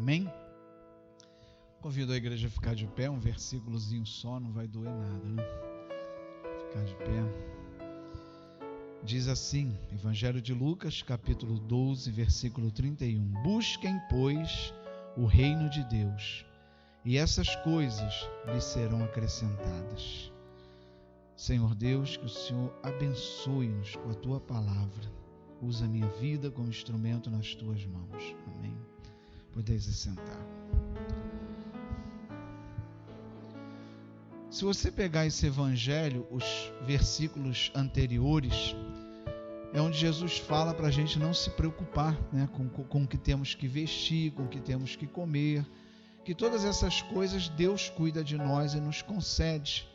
Amém? Convido a igreja a ficar de pé, um versículozinho só, não vai doer nada, né? Ficar de pé. Diz assim, Evangelho de Lucas, capítulo 12, versículo 31. Busquem, pois, o reino de Deus, e essas coisas lhes serão acrescentadas. Senhor Deus, que o Senhor abençoe-nos com a Tua palavra. Usa a minha vida como instrumento nas Tuas mãos. Amém. Podeis assentar. Se você pegar esse evangelho, os versículos anteriores, é onde Jesus fala para a gente não se preocupar, né, com o que temos que vestir, com o que temos que comer, que todas essas coisas Deus cuida de nós e nos concede.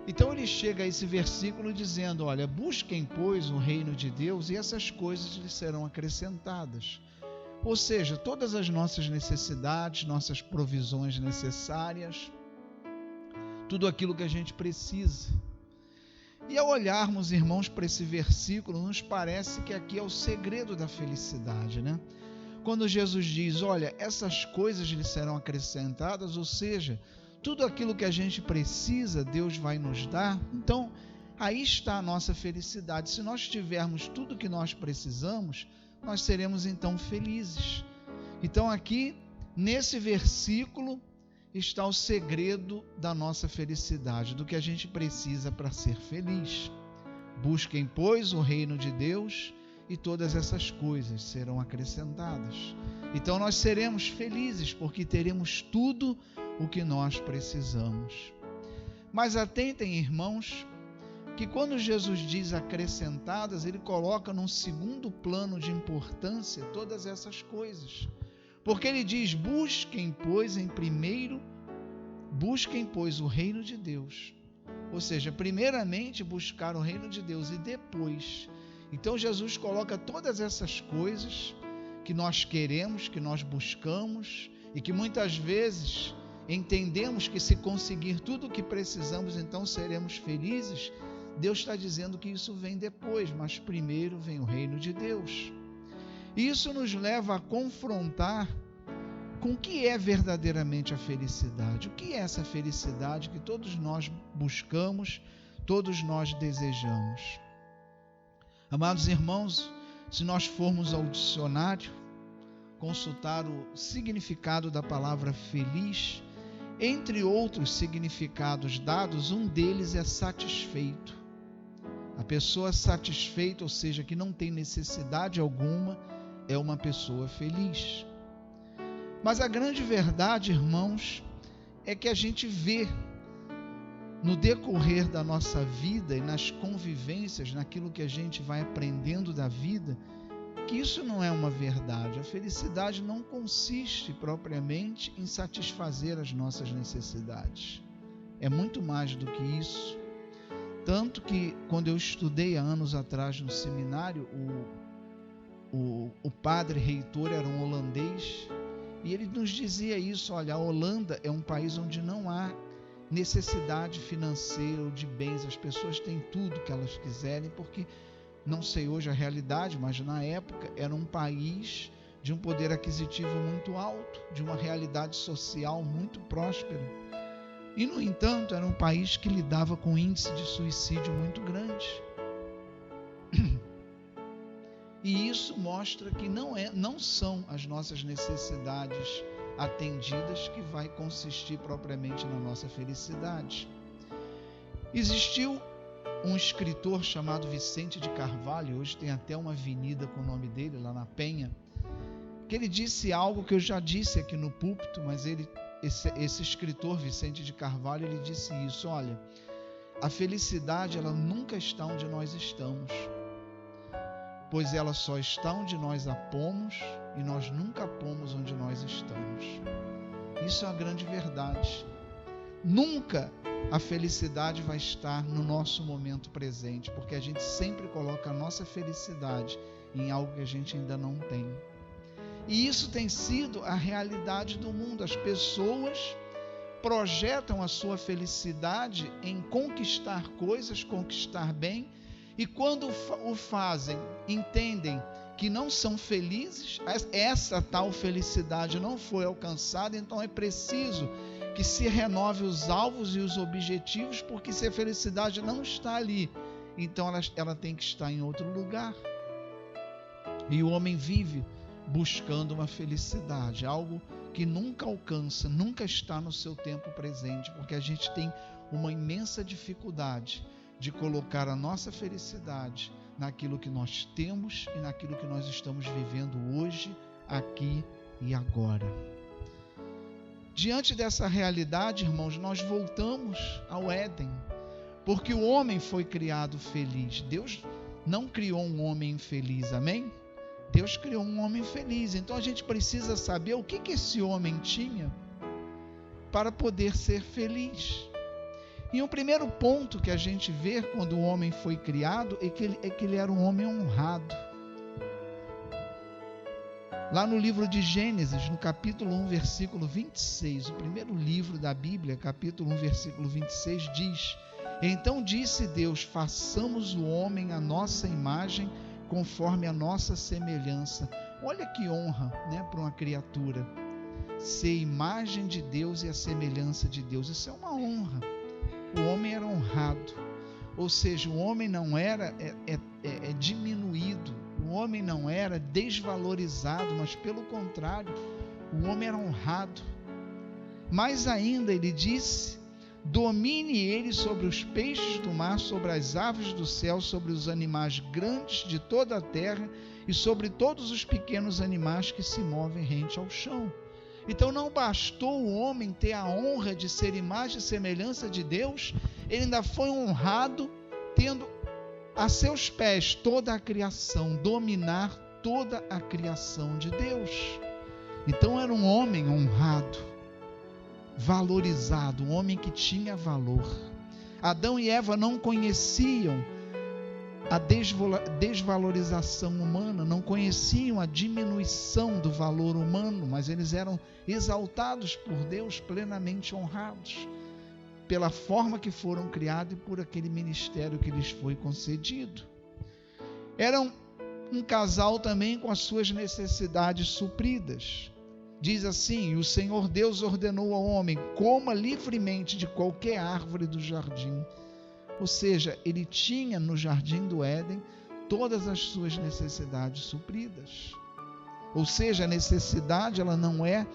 Então ele chega a esse versículo dizendo, olha, busquem, pois, o reino de Deus e essas coisas lhes serão acrescentadas. Ou seja, todas as nossas necessidades, nossas provisões necessárias, tudo aquilo que a gente precisa. E ao olharmos, irmãos, para esse versículo, nos parece que aqui é o segredo da felicidade, né? Quando Jesus diz, olha, essas coisas lhes serão acrescentadas, ou seja, tudo aquilo que a gente precisa, Deus vai nos dar. Então, aí está a nossa felicidade. Se nós tivermos tudo que nós precisamos, nós seremos então felizes. Então aqui, nesse versículo, está o segredo da nossa felicidade, do que a gente precisa para ser feliz. Busquem, pois, o reino de Deus e todas essas coisas serão acrescentadas. Então nós seremos felizes porque teremos tudo o que nós precisamos. Mas atentem, irmãos, que quando Jesus diz acrescentadas, ele coloca num segundo plano de importância todas essas coisas. Porque ele diz, busquem, pois, o reino de Deus. Ou seja, primeiramente buscar o reino de Deus e depois. Então Jesus coloca todas essas coisas que nós queremos, que nós buscamos e que muitas vezes entendemos que se conseguir tudo o que precisamos, então seremos felizes. Deus está dizendo que isso vem depois, mas primeiro vem o reino de Deus. Isso nos leva a confrontar com o que é verdadeiramente a felicidade. O que é essa felicidade que todos nós buscamos, todos nós desejamos? Amados irmãos, se nós formos ao dicionário, consultar o significado da palavra feliz, entre outros significados dados, um deles é satisfeito. A pessoa satisfeita, ou seja, que não tem necessidade alguma, é uma pessoa feliz. Mas a grande verdade, irmãos, é que a gente vê no decorrer da nossa vida e nas convivências, naquilo que a gente vai aprendendo da vida, que isso não é uma verdade. A felicidade não consiste propriamente em satisfazer as nossas necessidades. É muito mais do que isso. Tanto que, quando eu estudei há anos atrás no seminário, o padre reitor era um holandês, e ele nos dizia isso, olha, a Holanda é um país onde não há necessidade financeira ou de bens, as pessoas têm tudo que elas quiserem, porque, não sei hoje a realidade, mas na época era um país de um poder aquisitivo muito alto, de uma realidade social muito próspera. E, no entanto, era um país que lidava com um índice de suicídio muito grande. E isso mostra que não são as nossas necessidades atendidas que vai consistir propriamente na nossa felicidade. Existiu um escritor chamado Vicente de Carvalho, hoje tem até uma avenida com o nome dele, lá na Penha, que ele disse algo que eu já disse aqui no púlpito, mas esse escritor Vicente de Carvalho, ele disse isso, olha, a felicidade ela nunca está onde nós estamos, pois ela só está onde nós a pomos e nós nunca pomos onde nós estamos. Isso é uma grande verdade. Nunca a felicidade vai estar no nosso momento presente, porque a gente sempre coloca a nossa felicidade em algo que a gente ainda não tem. E isso tem sido a realidade do mundo. As pessoas projetam a sua felicidade em conquistar coisas, conquistar bem, e quando o fazem, entendem que não são felizes, essa tal felicidade não foi alcançada, então é preciso que se renove os alvos e os objetivos, porque se a felicidade não está ali, então ela tem que estar em outro lugar. E o homem vive buscando uma felicidade, algo que nunca alcança, nunca está no seu tempo presente, porque a gente tem uma imensa dificuldade de colocar a nossa felicidade naquilo que nós temos e naquilo que nós estamos vivendo hoje, aqui e agora. Diante dessa realidade, irmãos, nós voltamos ao Éden, porque o homem foi criado feliz. Deus não criou um homem infeliz, amém? Deus criou um homem feliz. Então a gente precisa saber o que esse homem tinha para poder ser feliz. E o primeiro ponto que a gente vê quando o homem foi criado é que ele era um homem honrado. Lá no livro de Gênesis, no capítulo 1, versículo 26, o primeiro livro da Bíblia, capítulo 1, versículo 26, diz: Então disse Deus, façamos o homem à nossa imagem, conforme a nossa semelhança. Olha que honra, né, para uma criatura. Ser imagem de Deus e a semelhança de Deus, isso é uma honra. O homem era honrado, ou seja, o homem não era diminuído, o homem não era desvalorizado, mas pelo contrário, o homem era honrado. Mais ainda, ele disse: domine ele sobre os peixes do mar, sobre as aves do céu, sobre os animais grandes de toda a terra e sobre todos os pequenos animais que se movem rente ao chão. Então não bastou o homem ter a honra de ser imagem e semelhança de Deus, ele ainda foi honrado, tendo a seus pés toda a criação, dominar toda a criação de Deus. Então era um homem honrado, valorizado, um homem que tinha valor. Adão e Eva não conheciam a desvalorização humana, não conheciam a diminuição do valor humano, mas eles eram exaltados por Deus, plenamente honrados pela forma que foram criados e por aquele ministério que lhes foi concedido. Eram um casal também com as suas necessidades supridas. Diz assim: o Senhor Deus ordenou ao homem, coma livremente de qualquer árvore do jardim. Ou seja, ele tinha no jardim do Éden todas as suas necessidades supridas. Ou seja, a necessidade, ela não é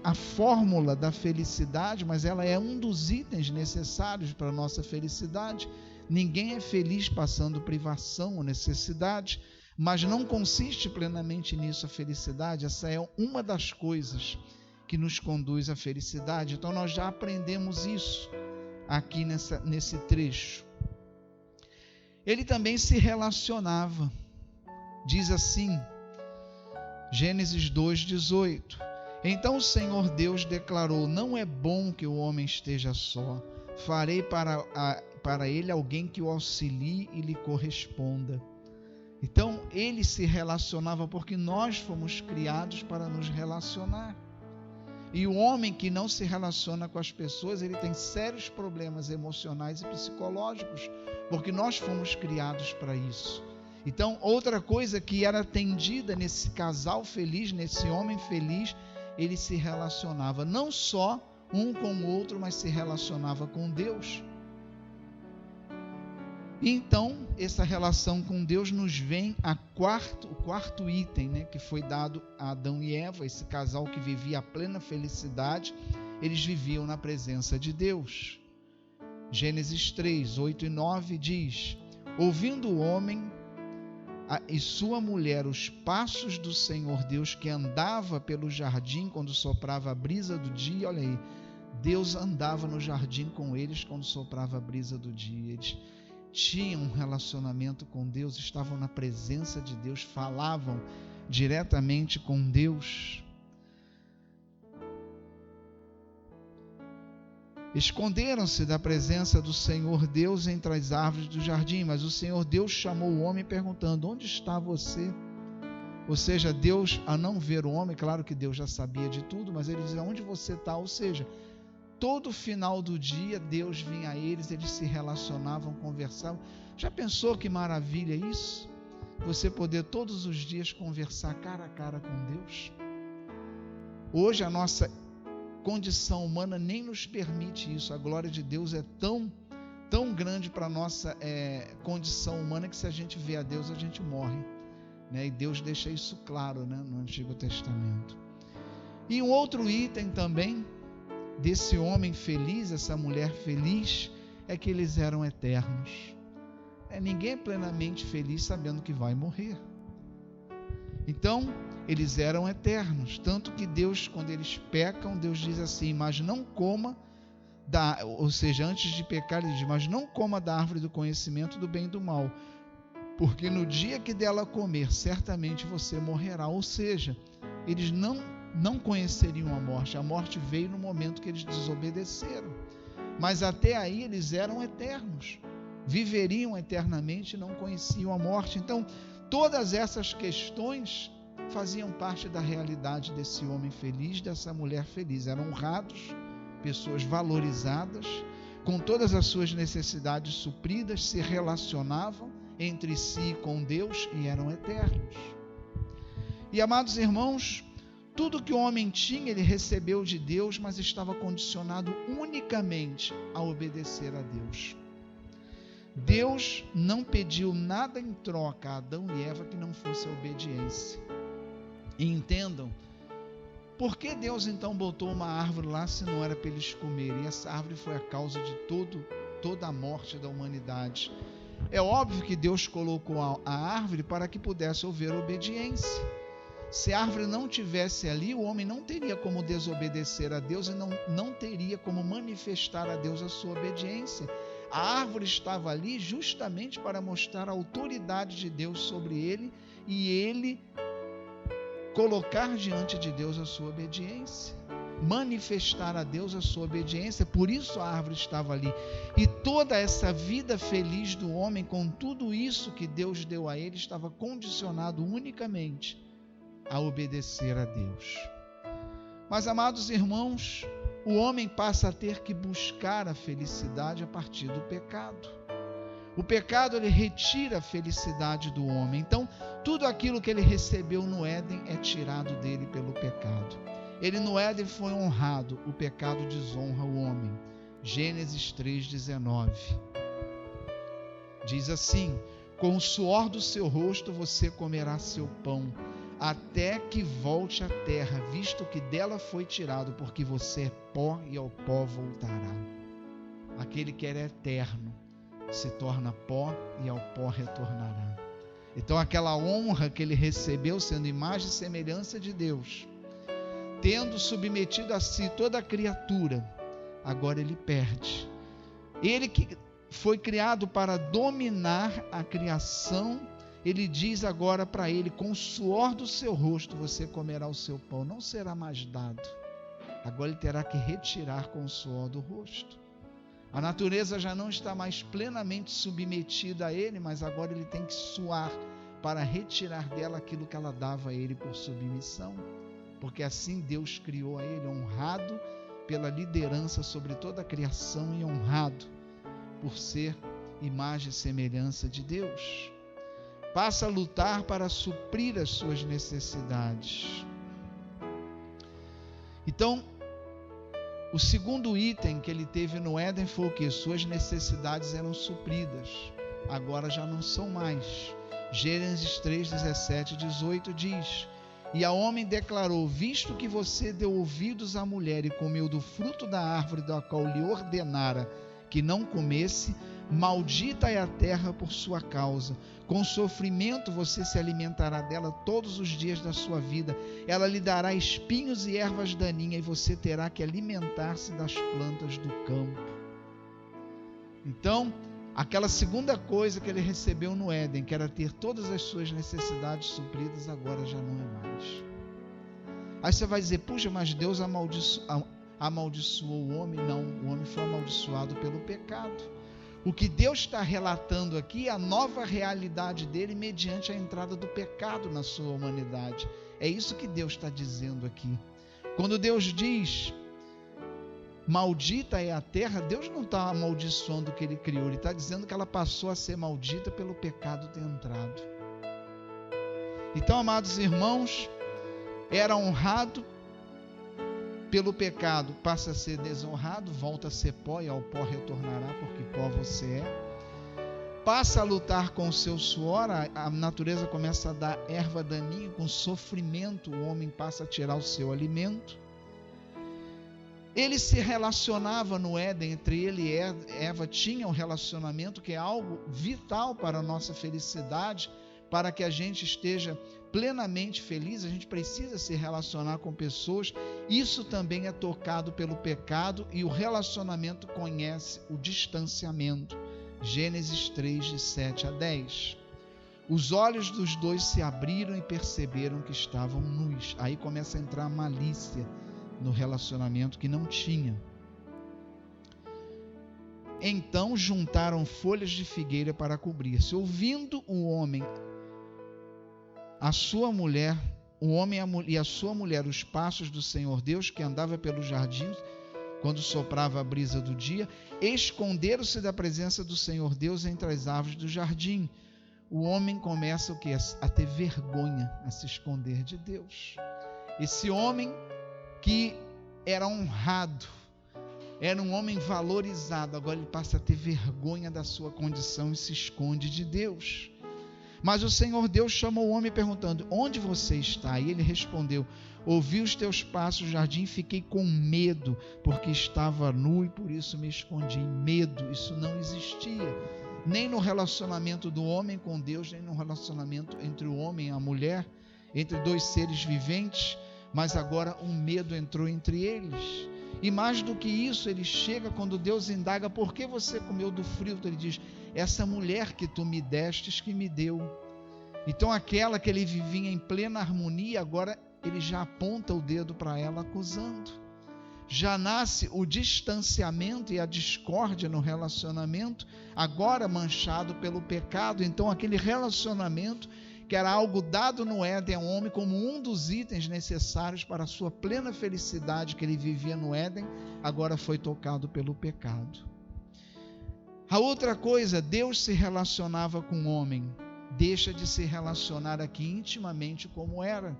a fórmula da felicidade, mas ela é um dos itens necessários para a nossa felicidade. Ninguém é feliz passando privação ou necessidade, mas não consiste plenamente nisso a felicidade. Essa é uma das coisas que nos conduz à felicidade. Então nós já aprendemos isso aqui nesse trecho. Ele também se relacionava. Diz assim, Gênesis 2:18: Então o Senhor Deus declarou: não é bom que o homem esteja só. Farei para ele alguém que o auxilie e lhe corresponda. Então ele se relacionava porque nós fomos criados para nos relacionar. E o homem que não se relaciona com as pessoas, ele tem sérios problemas emocionais e psicológicos, porque nós fomos criados para isso. Então, outra coisa que era atendida nesse casal feliz, nesse homem feliz, ele se relacionava não só um com o outro, mas se relacionava com Deus. Então, essa relação com Deus nos vem o quarto item, né, que foi dado a Adão e Eva, esse casal que vivia a plena felicidade, eles viviam na presença de Deus. Gênesis 3, 8 e 9 diz: ouvindo o homem e sua mulher os passos do Senhor Deus, que andava pelo jardim quando soprava a brisa do dia. Olha aí, Deus andava no jardim com eles quando soprava a brisa do dia. Eles tinham um relacionamento com Deus, estavam na presença de Deus, falavam diretamente com Deus. Esconderam-se da presença do Senhor Deus entre as árvores do jardim, mas o Senhor Deus chamou o homem perguntando: onde está você? Ou seja, Deus, a não ver o homem, claro que Deus já sabia de tudo, mas ele dizia: onde você está? Ou seja, todo final do dia Deus vinha a eles se relacionavam, conversavam. Já pensou que maravilha isso? você poder todos os dias conversar cara a cara com Deus. Hoje a nossa condição humana nem nos permite isso. A glória de Deus é tão grande para a nossa condição humana que se a gente vê a Deus, a gente morre, né? E Deus deixa isso claro, né, no Antigo Testamento. E um outro item também desse homem feliz, essa mulher feliz, é que eles eram eternos. Ninguém é plenamente feliz sabendo que vai morrer. Então, eles eram eternos. Tanto que Deus, quando eles pecam, Deus diz assim: mas não coma ou seja, antes de pecar, ele diz: mas não coma da árvore do conhecimento do bem e do mal, porque no dia que dela comer, certamente você morrerá. Ou seja, eles não conheceriam a morte. A morte veio no momento que eles desobedeceram. Mas até aí eles eram eternos. Viveriam eternamente e não conheciam a morte. Então, todas essas questões faziam parte da realidade desse homem feliz, dessa mulher feliz. Eram honrados, pessoas valorizadas, com todas as suas necessidades supridas, se relacionavam entre si com Deus e eram eternos. E, amados irmãos, tudo que o homem tinha, ele recebeu de Deus, mas estava condicionado unicamente a obedecer a Deus. Deus não pediu nada em troca a Adão e Eva que não fosse a obediência. E entendam, por que Deus então botou uma árvore lá se não era para eles comerem? E essa árvore foi a causa de toda a morte da humanidade. É óbvio que Deus colocou a árvore para que pudesse haver obediência. Se a árvore não tivesse ali, o homem não teria como desobedecer a Deus e não teria como manifestar a Deus a sua obediência. A árvore estava ali justamente para mostrar a autoridade de Deus sobre ele e ele colocar diante de Deus a sua obediência, manifestar a Deus a sua obediência. Por isso a árvore estava ali. E toda essa vida feliz do homem, com tudo isso que Deus deu a ele, estava condicionado unicamente a obedecer a Deus. Mas, amados irmãos, o homem passa a ter que buscar a felicidade a partir do pecado. O pecado, ele retira a felicidade do homem. Então, tudo aquilo que ele recebeu no Éden é tirado dele pelo pecado. Ele no Éden foi honrado, o pecado desonra o homem. Gênesis 3,19 diz assim: com o suor do seu rosto você comerá seu pão, até que volte à terra, visto que dela foi tirado, porque você é pó e ao pó voltará. Aquele que era eterno se torna pó e ao pó retornará. Então aquela honra que ele recebeu, sendo imagem e semelhança de Deus, tendo submetido a si toda a criatura, agora ele perde. Ele que foi criado para dominar a criação, ele diz agora para ele: com o suor do seu rosto você comerá o seu pão. Não será mais dado. Agora ele terá que retirar com o suor do rosto. A natureza já não está mais plenamente submetida a ele, mas agora ele tem que suar para retirar dela aquilo que ela dava a ele por submissão. Porque assim Deus criou a ele, honrado pela liderança sobre toda a criação e honrado por ser imagem e semelhança de Deus. Passa a lutar para suprir as suas necessidades. Então, o segundo item que ele teve no Éden foi o que? Suas necessidades eram supridas. Agora já não são mais. Gênesis 3, 17 e 18 diz: e ao homem declarou: visto que você deu ouvidos à mulher e comeu do fruto da árvore da qual lhe ordenara que não comesse, maldita é a terra por sua causa. Com sofrimento você se alimentará dela todos os dias da sua vida. Ela lhe dará espinhos e ervas daninhas, e você terá que alimentar-se das plantas do campo. Então, aquela segunda coisa que ele recebeu no Éden, que era ter todas as suas necessidades supridas, agora já não é mais. Aí você vai dizer: puxa, mas Deus amaldiçoou o homem? Não, o homem foi amaldiçoado pelo pecado. O que Deus está relatando aqui é a nova realidade dele mediante a entrada do pecado na sua humanidade. É isso que Deus está dizendo aqui. Quando Deus diz: maldita é a terra, Deus não está amaldiçoando o que ele criou, ele está dizendo que ela passou a ser maldita pelo pecado ter entrado. Então, amados irmãos, era honrado pelo pecado, passa a ser desonrado, volta a ser pó e ao pó retornará, porque pó você é. Passa a lutar com o seu suor, a natureza começa a dar erva daninha, com sofrimento o homem passa a tirar o seu alimento. Ele se relacionava no Éden, entre ele e Eva tinha um relacionamento que é algo vital para a nossa felicidade, para que a gente esteja plenamente feliz. A gente precisa se relacionar com pessoas. Isso também é tocado pelo pecado e o relacionamento conhece o distanciamento. Gênesis 3, de 7 a 10. Os olhos dos dois se abriram e perceberam que estavam nus. Aí começa a entrar a malícia no relacionamento que não tinha. Então juntaram folhas de figueira para cobrir-se. Ouvindo o homem a sua mulher, o homem e a sua mulher, os passos do Senhor Deus, que andava pelos jardins, quando soprava a brisa do dia, esconderam-se da presença do Senhor Deus entre as árvores do jardim. O homem começa o quê? A ter vergonha, a se esconder de Deus. Esse homem que era honrado, era um homem valorizado, agora ele passa a ter vergonha da sua condição e se esconde de Deus. Mas o Senhor Deus chamou o homem perguntando: onde você está? E ele respondeu: ouvi os teus passos no jardim e fiquei com medo, porque estava nu e por isso me escondi. Medo, isso não existia, nem no relacionamento do homem com Deus, nem no relacionamento entre o homem e a mulher, entre dois seres viventes. Mas agora um medo entrou entre eles. E mais do que isso, ele chega quando Deus indaga: por que você comeu do fruto? Ele diz: essa mulher que tu me destes, que me deu. Então aquela que ele vivia em plena harmonia, agora ele já aponta o dedo para ela, acusando. Já nasce o distanciamento e a discórdia no relacionamento, agora manchado pelo pecado. Então aquele relacionamento que era algo dado no Éden ao homem como um dos itens necessários para a sua plena felicidade que ele vivia no Éden, agora foi tocado pelo pecado. A outra coisa, Deus se relacionava com o homem, deixa de se relacionar aqui intimamente como era.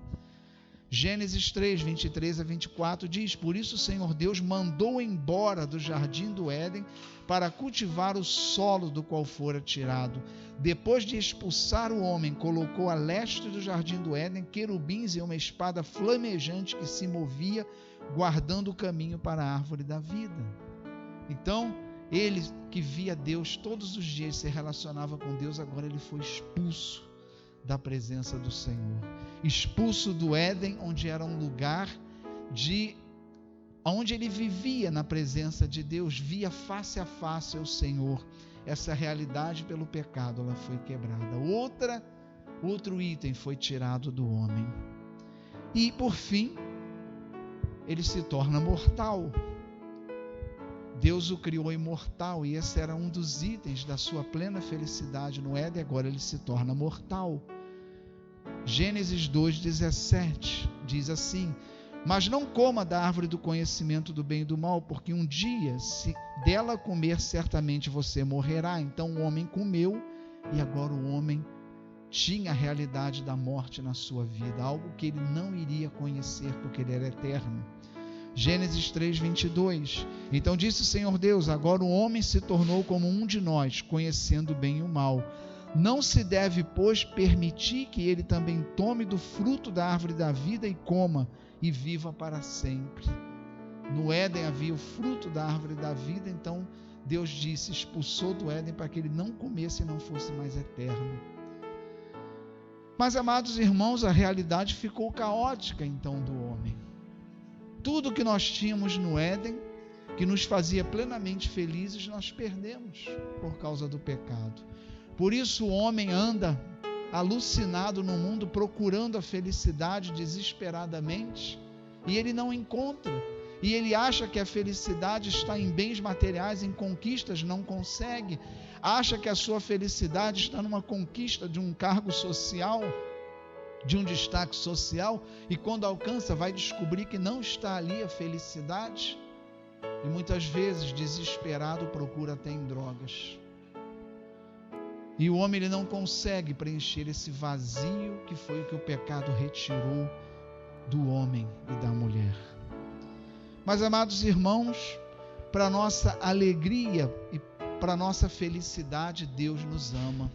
Gênesis 3, 23 a 24 diz: por isso o Senhor Deus mandou embora do jardim do Éden para cultivar o solo do qual fora tirado. Depois de expulsar o homem, colocou a leste do jardim do Éden querubins e uma espada flamejante que se movia, guardando o caminho para a árvore da vida. Então, ele que via Deus todos os dias, se relacionava com Deus, agora ele foi expulso da presença do Senhor, expulso do Éden, onde era um lugar onde ele vivia na presença de Deus, via face a face ao Senhor. Essa realidade pelo pecado, ela foi quebrada. Outro item foi tirado do homem. E por fim, ele se torna mortal. Deus o criou imortal e esse era um dos itens da sua plena felicidade no Éden. Agora ele se torna mortal. Gênesis 2:17 diz assim: mas não coma da árvore do conhecimento do bem e do mal, porque um dia, se dela comer, certamente você morrerá. Então o homem comeu e agora o homem tinha a realidade da morte na sua vida, algo que ele não iria conhecer porque ele era eterno. Gênesis 3:22. Então disse o Senhor Deus: agora o homem se tornou como um de nós, conhecendo o bem e o mal. Não se deve, pois, permitir que ele também tome do fruto da árvore da vida e coma, e viva para sempre. No Éden havia o fruto da árvore da vida, então Deus disse, expulsou do Éden para que ele não comesse e não fosse mais eterno. Mas, amados irmãos, a realidade ficou caótica então do homem. Tudo que nós tínhamos no Éden, que nos fazia plenamente felizes, nós perdemos por causa do pecado. Por isso o homem anda alucinado no mundo, procurando a felicidade desesperadamente, e ele não encontra. E ele acha que a felicidade está em bens materiais, em conquistas, não consegue. Acha que a sua felicidade está numa conquista de um cargo social, de um destaque social, e quando alcança vai descobrir que não está ali a felicidade, e muitas vezes desesperado procura até em drogas. E o homem ele não consegue preencher esse vazio que foi o que o pecado retirou do homem e da mulher. Mas, amados irmãos, para nossa alegria e para nossa felicidade, Deus nos ama.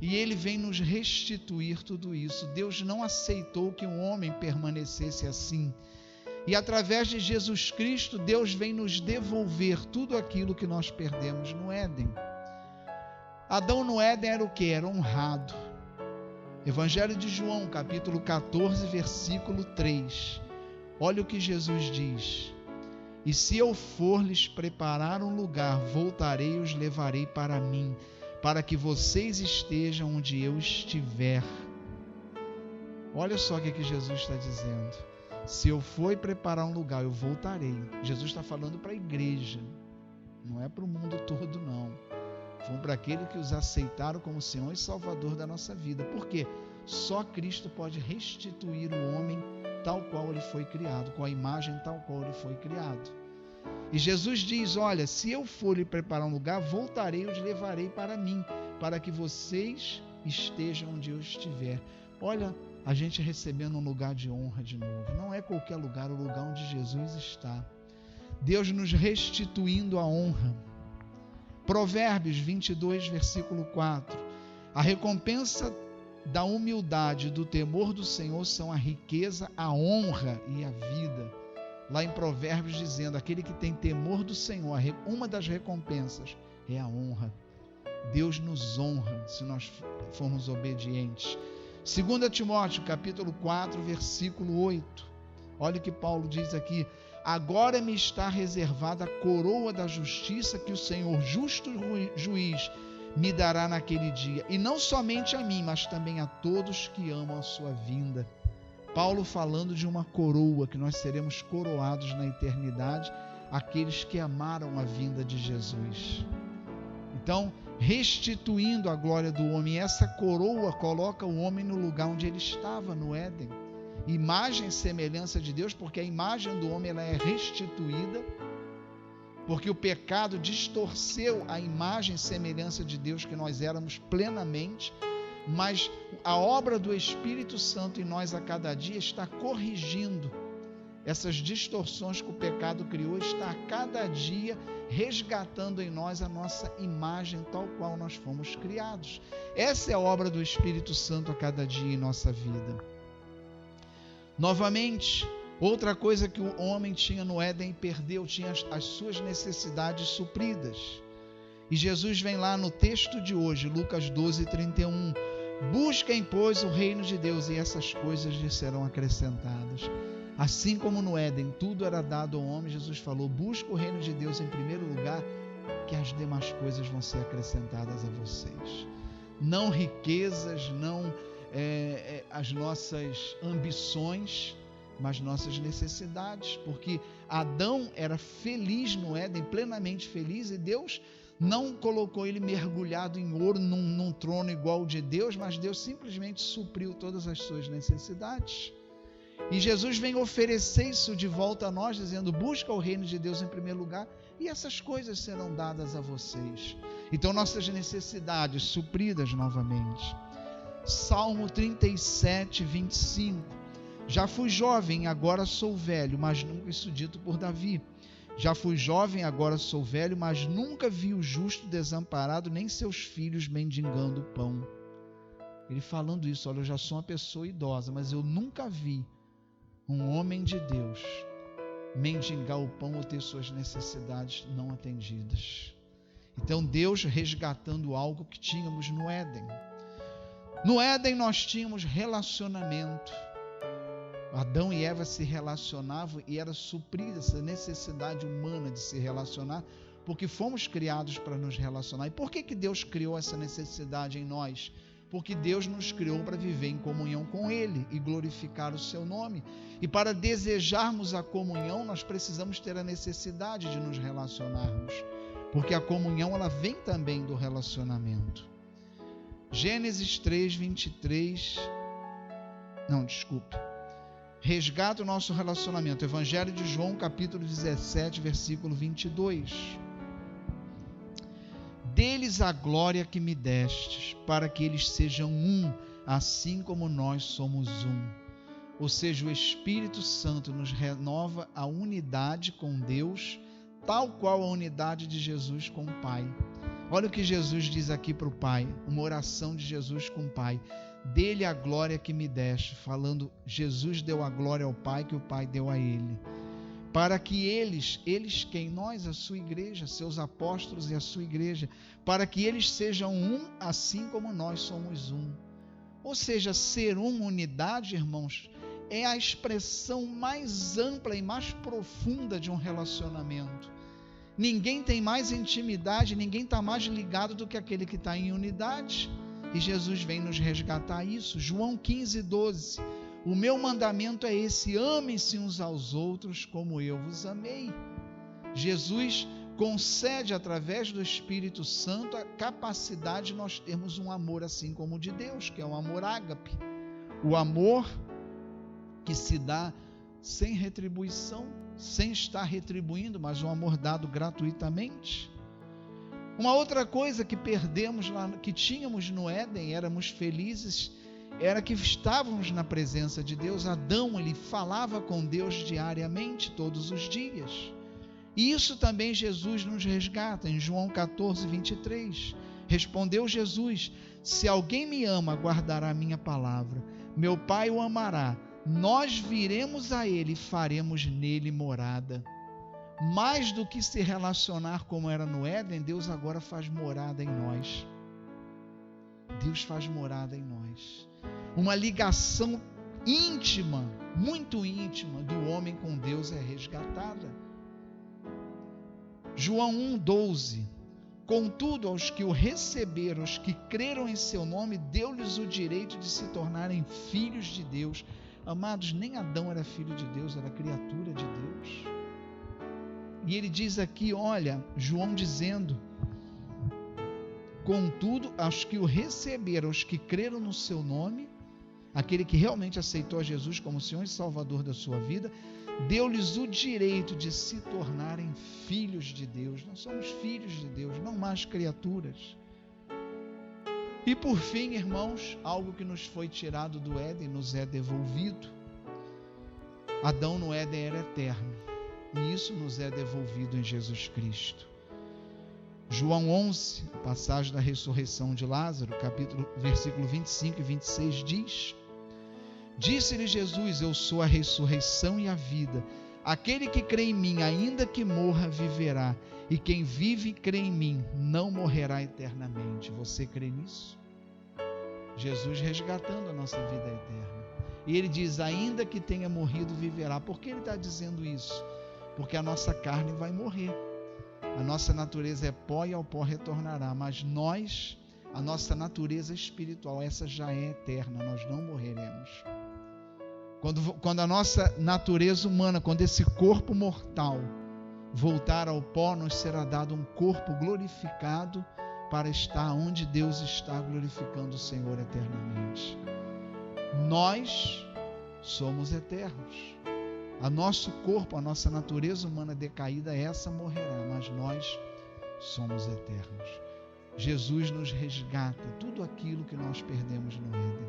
E Ele vem nos restituir tudo isso. Deus não aceitou que um homem permanecesse assim. E através de Jesus Cristo, Deus vem nos devolver tudo aquilo que nós perdemos no Éden. Adão no Éden era o que? Era honrado. Evangelho de João, capítulo 14, versículo 3. Olha o que Jesus diz: e se eu for lhes preparar um lugar, voltarei e os levarei para mim, para que vocês estejam onde eu estiver. Olha só o que Jesus está dizendo. Se eu for preparar um lugar, eu voltarei. Jesus está falando para a igreja, não é para o mundo todo, não. Foi para aquele que os aceitaram como Senhor e Salvador da nossa vida. Por quê? Só Cristo pode restituir o homem tal qual ele foi criado, com a imagem tal qual ele foi criado. E Jesus diz: olha, se eu for lhe preparar um lugar, voltarei e os levarei para mim, para que vocês estejam onde eu estiver. Olha, a gente recebendo um lugar de honra de novo. Não é qualquer lugar, o lugar onde Jesus está. Deus nos restituindo a honra. Provérbios 22, versículo 4. A recompensa da humildade e do temor do Senhor são a riqueza, a honra e a vida. Lá em Provérbios dizendo, aquele que tem temor do Senhor, uma das recompensas é a honra. Deus nos honra se nós formos obedientes. 2 Timóteo, capítulo 4, versículo 8. Olha o que Paulo diz aqui: agora me está reservada a coroa da justiça que o Senhor, justo juiz, me dará naquele dia, e não somente a mim, mas também a todos que amam a sua vinda. Paulo falando de uma coroa, que nós seremos coroados na eternidade, aqueles que amaram a vinda de Jesus. Então, restituindo a glória do homem, essa coroa coloca o homem no lugar onde ele estava, no Éden. Imagem e semelhança de Deus, porque a imagem do homem ela é restituída, porque o pecado distorceu a imagem e semelhança de Deus que nós éramos plenamente, mas a obra do Espírito Santo em nós a cada dia está corrigindo essas distorções que o pecado criou, está a cada dia resgatando em nós a nossa imagem tal qual nós fomos criados. Essa é a obra do Espírito Santo a cada dia em nossa vida. Novamente, outra coisa que o homem tinha no Éden e perdeu, tinha as suas necessidades supridas. E Jesus vem lá no texto de hoje, Lucas 12, 31. Busquem, pois, o reino de Deus e essas coisas lhes serão acrescentadas. Assim como no Éden tudo era dado ao homem, Jesus falou: busca o reino de Deus em primeiro lugar, que as demais coisas vão ser acrescentadas a vocês. Não riquezas, não as nossas ambições, mas nossas necessidades, porque Adão era feliz no Éden, plenamente feliz, e Deus não colocou ele mergulhado em ouro num trono igual ao de Deus, mas Deus simplesmente supriu todas as suas necessidades. E Jesus vem oferecer isso de volta a nós, dizendo: busca o reino de Deus em primeiro lugar e essas coisas serão dadas a vocês. Então nossas necessidades supridas novamente. Salmo 37, 25. Já fui jovem, agora sou velho, mas nunca, isso dito por Davi. Já fui jovem, agora sou velho, mas nunca vi o justo desamparado, nem seus filhos mendigando pão. Ele falando isso: olha, eu já sou uma pessoa idosa, mas eu nunca vi um homem de Deus mendigar o pão ou ter suas necessidades não atendidas. Então Deus resgatando algo que tínhamos no Éden. No Éden nós tínhamos relacionamento. Adão e Eva se relacionavam e era suprida essa necessidade humana de se relacionar, porque fomos criados para nos relacionar. E por que Deus criou essa necessidade em nós? Porque Deus nos criou para viver em comunhão com Ele e glorificar o seu nome. E para desejarmos a comunhão, nós precisamos ter a necessidade de nos relacionarmos, porque a comunhão ela vem também do relacionamento. Gênesis 3, 23. Resgata o nosso relacionamento. Evangelho de João, capítulo 17, versículo 22. Dê-lhes a glória que me destes, para que eles sejam um, assim como nós somos um. Ou seja, o Espírito Santo nos renova a unidade com Deus, tal qual a unidade de Jesus com o Pai. Olha o que Jesus diz aqui para o Pai, uma oração de Jesus com o Pai. Dê-lhe a glória que me deste, falando, Jesus deu a glória ao Pai que o Pai deu a ele. Para que eles quem? Nós, a sua igreja, seus apóstolos e a sua igreja, para que eles sejam um, assim como nós somos um. Ou seja, ser unidade, irmãos, é a expressão mais ampla e mais profunda de um relacionamento. Ninguém tem mais intimidade, ninguém está mais ligado do que aquele que está em unidade. E Jesus vem nos resgatar isso. João 15:12. O meu mandamento é esse: amem-se uns aos outros como eu vos amei. Jesus concede através do Espírito Santo a capacidade de nós termos um amor assim como o de Deus, que é o amor ágape. O amor que se dá sem retribuição, sem estar retribuindo, mas um amor dado gratuitamente. Uma outra coisa que perdemos lá, que tínhamos no Éden, éramos felizes, era que estávamos na presença de Deus. Adão, ele falava com Deus diariamente, todos os dias. E isso também Jesus nos resgata em João 14:23. Respondeu Jesus: se alguém me ama, guardará a minha palavra. Meu Pai o amará. Nós viremos a ele e faremos nele morada. Mais do que se relacionar como era no Éden, Deus agora faz morada em nós. Deus faz morada em nós. Uma ligação íntima, muito íntima, do homem com Deus é resgatada. João 1:12. Contudo, aos que o receberam, aos que creram em seu nome, deu-lhes o direito de se tornarem filhos de Deus. Amados, nem Adão era filho de Deus, era criatura de Deus. E ele diz aqui, olha, João dizendo: contudo, aos que o receberam, aos que creram no seu nome, aquele que realmente aceitou a Jesus como Senhor e Salvador da sua vida, deu-lhes o direito de se tornarem filhos de Deus. Nós somos filhos de Deus, não mais criaturas. E por fim, irmãos, algo que nos foi tirado do Éden, nos é devolvido. Adão no Éden era eterno, e isso nos é devolvido em Jesus Cristo. João 11, passagem da ressurreição de Lázaro, versículo 25 e 26 diz: disse-lhe Jesus: eu sou a ressurreição e a vida. Aquele que crê em mim, ainda que morra, viverá. E quem vive e crê em mim, não morrerá eternamente. Você crê nisso? Jesus resgatando a nossa vida eterna. E ele diz: ainda que tenha morrido, viverá. Por que ele está dizendo isso? Porque a nossa carne vai morrer. A nossa natureza é pó e ao pó retornará. Mas nós, a nossa natureza espiritual, essa já é eterna. Nós não morreremos. Quando a nossa natureza humana, quando esse corpo mortal voltar ao pó, nos será dado um corpo glorificado para estar onde Deus está, glorificando o Senhor eternamente. Nós somos eternos. A nosso corpo, a nossa natureza humana decaída, essa morrerá, mas nós somos eternos. Jesus nos resgata tudo aquilo que nós perdemos no Éden.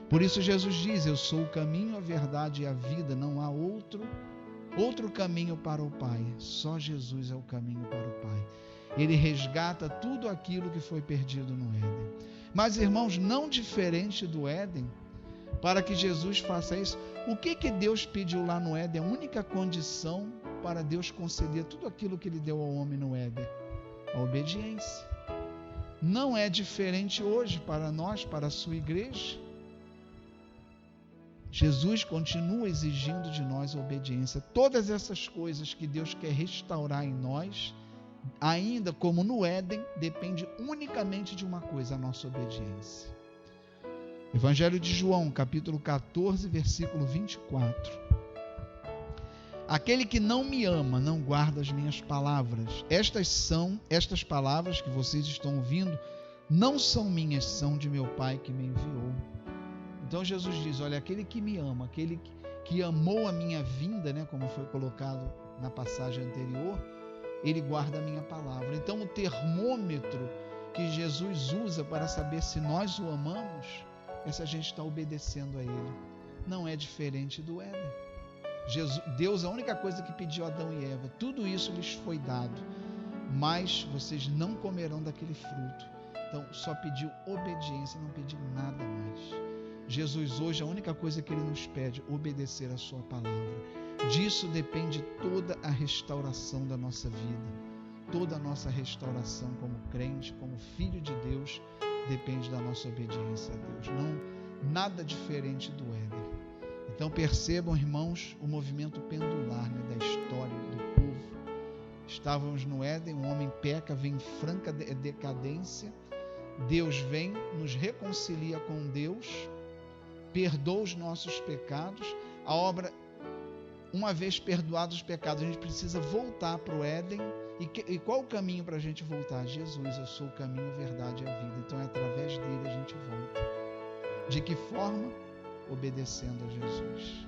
Por isso Jesus diz: eu sou o caminho, a verdade e a vida. Não há outro caminho para o Pai. Só Jesus é o caminho para o Pai. Ele resgata tudo aquilo que foi perdido no Éden. Mas, irmãos, não diferente do Éden, para que Jesus faça isso, o que Deus pediu lá no Éden? A única condição para Deus conceder tudo aquilo que Ele deu ao homem no Éden: a obediência. Não é diferente hoje para nós, para a sua igreja. Jesus continua exigindo de nós a obediência. Todas essas coisas que Deus quer restaurar em nós, ainda como no Éden, depende unicamente de uma coisa: a nossa obediência. Evangelho de João, capítulo 14, versículo 24. Aquele que não me ama, não guarda as minhas palavras. Estas palavras que vocês estão ouvindo, não são minhas, são de meu Pai que me enviou. Então Jesus diz: olha, aquele que me ama, aquele que amou a minha vinda, né, como foi colocado na passagem anterior, ele guarda a minha palavra. Então o termômetro que Jesus usa para saber se nós o amamos é se a gente está obedecendo a Ele. Não é diferente do Éden. Deus, a única coisa que pediu a Adão e Eva, tudo isso lhes foi dado, mas vocês não comerão daquele fruto. Então só pediu obediência, não pediu nada mais. Jesus hoje, a única coisa que Ele nos pede, obedecer a sua palavra. Disso depende toda a restauração da nossa vida. Toda a nossa restauração como crente, como filho de Deus, depende da nossa obediência a Deus. Não, nada diferente do Éden. Então percebam, irmãos, o movimento pendular, da história do povo. Estávamos no Éden, o homem peca, vem em franca decadência. Deus vem, nos reconcilia com Deus, perdoa os nossos pecados. A obra, uma vez perdoados os pecados, a gente precisa voltar para o Éden. E qual o caminho para a gente voltar? Jesus, eu sou o caminho, a verdade e a vida. Então é através dele a gente volta. De que forma? Obedecendo a Jesus.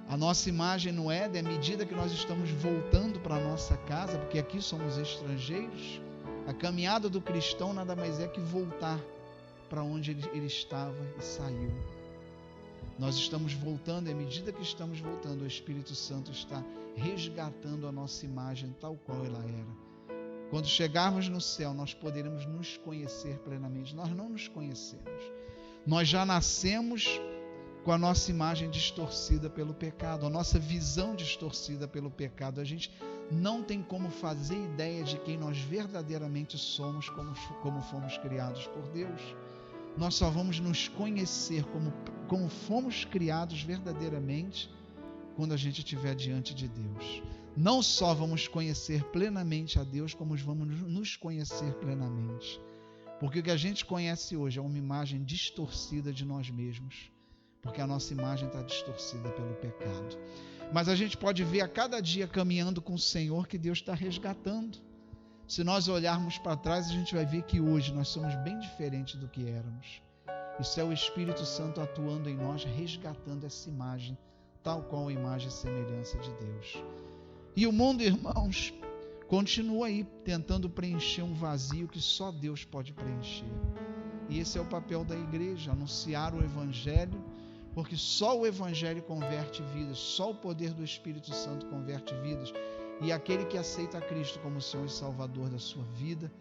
A nossa imagem no Éden, à medida que nós estamos voltando para a nossa casa, porque aqui somos estrangeiros, a caminhada do cristão nada mais é que voltar para onde ele estava e saiu. Nós estamos voltando, e à medida que estamos voltando, o Espírito Santo está resgatando a nossa imagem tal qual ela era. Quando chegarmos no céu, nós poderemos nos conhecer plenamente. Nós não nos conhecemos. Nós já nascemos com a nossa imagem distorcida pelo pecado, a nossa visão distorcida pelo pecado. A gente não tem como fazer ideia de quem nós verdadeiramente somos, como fomos criados por Deus. Nós só vamos nos conhecer como fomos criados verdadeiramente quando a gente estiver diante de Deus. Não só vamos conhecer plenamente a Deus, como vamos nos conhecer plenamente. Porque o que a gente conhece hoje é uma imagem distorcida de nós mesmos, porque a nossa imagem está distorcida pelo pecado. Mas a gente pode ver a cada dia caminhando com o Senhor que Deus está resgatando. Se nós olharmos para trás, a gente vai ver que hoje nós somos bem diferentes do que éramos. Isso é o Espírito Santo atuando em nós, resgatando essa imagem, tal qual a imagem e semelhança de Deus. E o mundo, irmãos, continua aí tentando preencher um vazio que só Deus pode preencher. E esse é o papel da igreja, anunciar o Evangelho, porque só o Evangelho converte vidas, só o poder do Espírito Santo converte vidas. E aquele que aceita a Cristo como Senhor e Salvador da sua vida,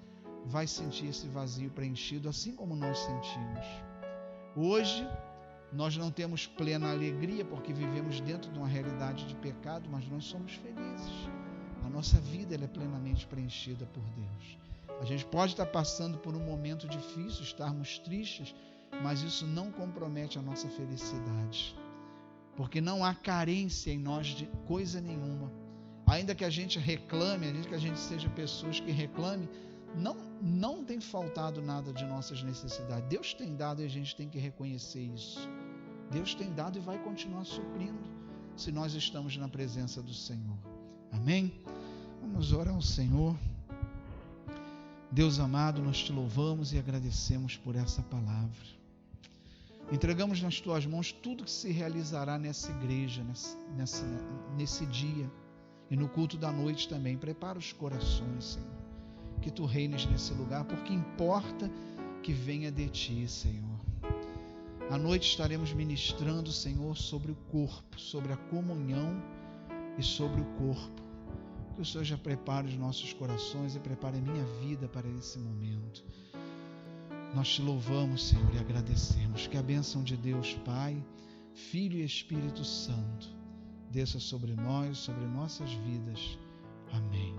vai sentir esse vazio preenchido, assim como nós sentimos. Hoje, nós não temos plena alegria, porque vivemos dentro de uma realidade de pecado, mas nós somos felizes. A nossa vida ela é plenamente preenchida por Deus. A gente pode estar passando por um momento difícil, estarmos tristes, mas isso não compromete a nossa felicidade, porque não há carência em nós de coisa nenhuma. Ainda que a gente reclame, ainda que a gente seja pessoas que reclamem, não tem faltado nada de nossas necessidades. Deus tem dado e a gente tem que reconhecer isso. Deus tem dado e vai continuar suprindo, se nós estamos na presença do Senhor. Amém? Vamos orar ao Senhor. Deus amado, nós te louvamos e agradecemos por essa palavra. Entregamos nas tuas mãos tudo que se realizará nessa igreja, nesse dia. E no culto da noite também. Prepara os corações, Senhor. Que tu reines nesse lugar, porque importa que venha de ti, Senhor. À noite estaremos ministrando, Senhor, sobre o corpo, sobre a comunhão e sobre o corpo. Que o Senhor já prepare os nossos corações e prepare a minha vida para esse momento. Nós te louvamos, Senhor, e agradecemos. Que a bênção de Deus, Pai, Filho e Espírito Santo, desça sobre nós, sobre nossas vidas. Amém.